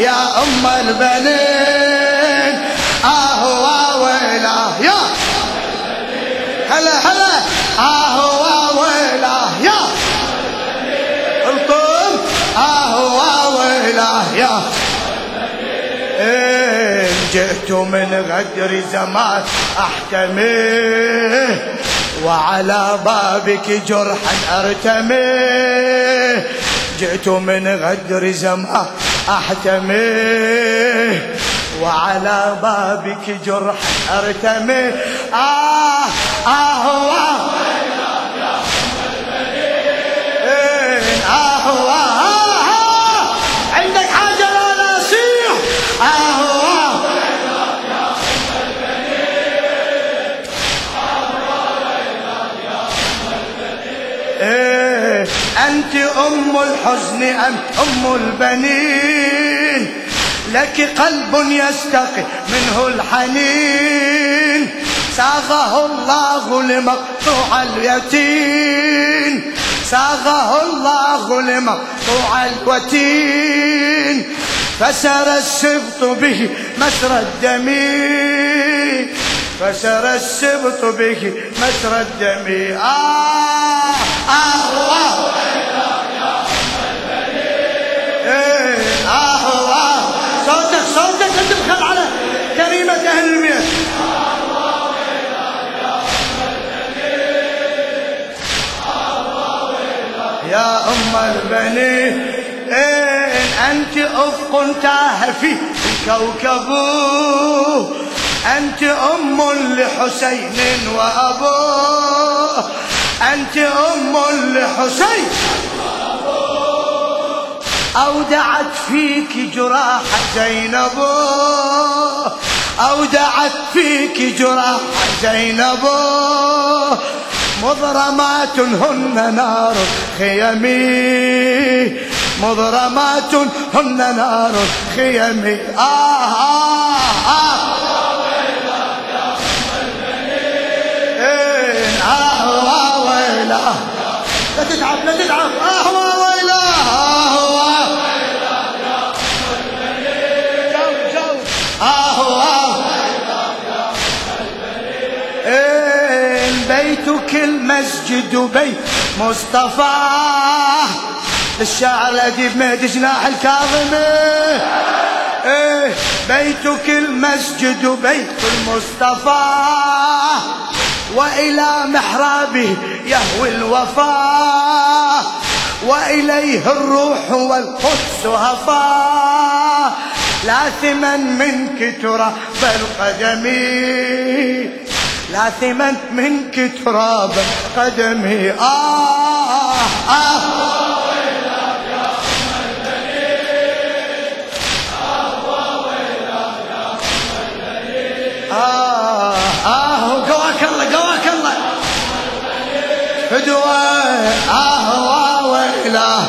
يا أم البنين ويله يا هلا هلا ويله يا القم ويله يا جئت من غدر زمان أحتمي وعلى بابك جرحا أرتمي جئت من غدر زمان أحتمي وعلى بابك جرحا أرتمي عندك حاجة لا نصيح أنت أم الحزن أم أم البنين لك قلب يستقي منه الحنين ساغه الله لمقطوع اليتيم ساغه الله لمقطوع الوتين فسر السبط به مسرى الدم فسر السبط به مسرى الدم صوتك انت بخل على كريمة أهل البيت يا أم البنين أنت أفق تاه في الكوكب أنت أم لحسين وأبوه أنت أم لحسين أودعت فيك جراح زينب أودعت فيك جراح زينب مضرمات هن نار خيمي مضرمات هن نار خيمي ويله لا تتعب لا تتعب ويله بيتك المسجد بيت مصطفى الشاعر الأديب مهدي جناح الكاظمي بيتك المسجد بيت المصطفى وإلى محرابه يهوي الوفا وإليه الروح والقدس هفا لاثما منك تراب القدم لاثما منك تراب قدمي قواك الله قواك الله فدوى ويله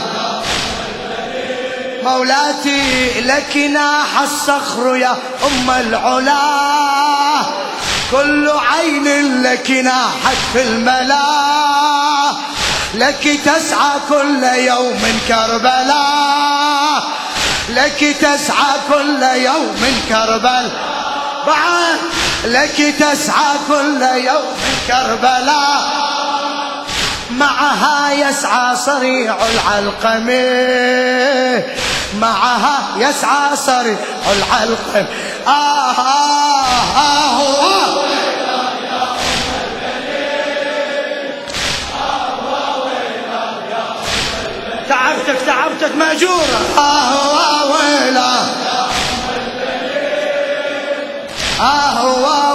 مولاتي لك ناح الصخر يا أم العلا كل عين لك ناحت في الملا لك تسعى كل يوم كربلاء لك تسعى كل يوم كربلاء بعد لك تسعى كل يوم كربلاء معها يسعى صريع العلقم معها يسعى صريع العلقم تعبتك مأجورة ويله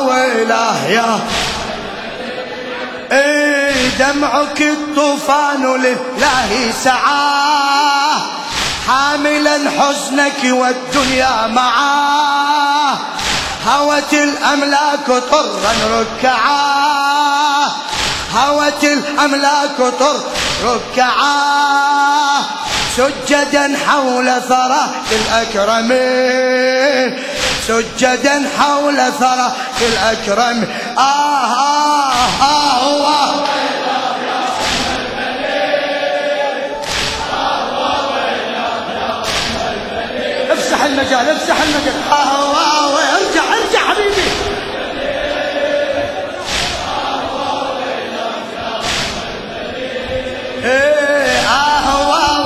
ويله يا دمعك الطوفان لله سعاه حاملا حزنك والدنيا معاه هوت الأملاك طرا ركعاه هوت الأملاك طر ركعاه سجدا حول ثرى الأكرمين سجدا حول ثرى الأكرم افسح المجال افسح المجال. ارجع ارجع حبيبي.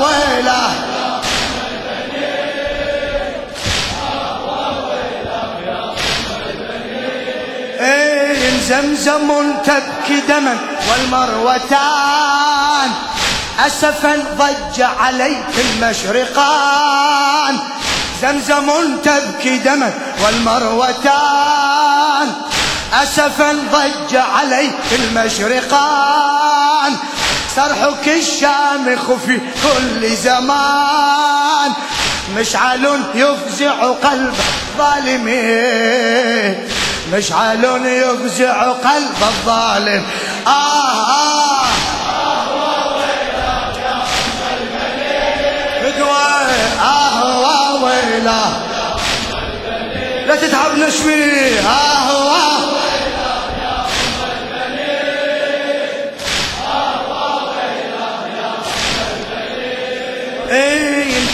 ويله زمزم تبكي دما والمروتان أسفا ضج عليك المشرقان. زمزم تبكي دما والمروتان أسفا ضج عليك المشرقان. صرحك الشامخ في كل زمان مشعل يفزع قلب الظالمين. مشعل يفزع قلب الظالم. ويله لا تتعب نشوي.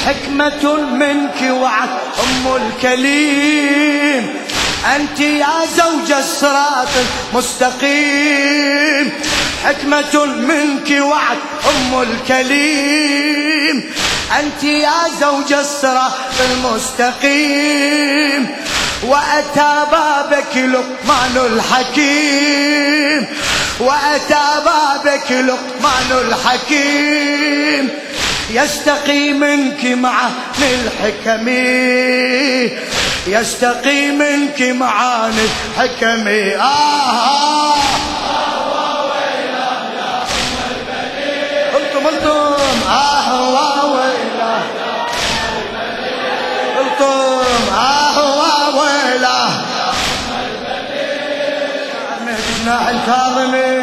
حكمة منك وعد أم الكليم أنت يا زوج الصراط المستقيم. حكمة منك وعد أم الكليم أنت يا زوج الصراط المستقيم. وأتى بابك لقمان الحكيم. وأتى بابك لقمان الحكيم يستقي منك معاني الحكم. يستقي منك معاني الحكم. قلتم ويله قلتم ويله جناح الكاظمي.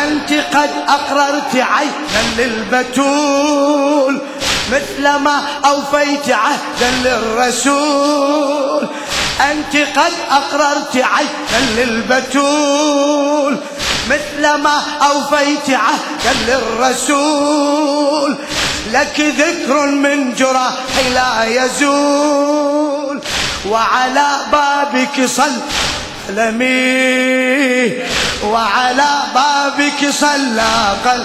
أنت قد أقررت عينا للبتول مثلما أوفيت عهدا للرسول. أنت قد أقررت عهدا للبتول مثلما أوفيت عهدا للرسول. لك ذكر من جراحي لا يزول وعلى بابك صلى قلمي. وعلى بابك صلى قلبي.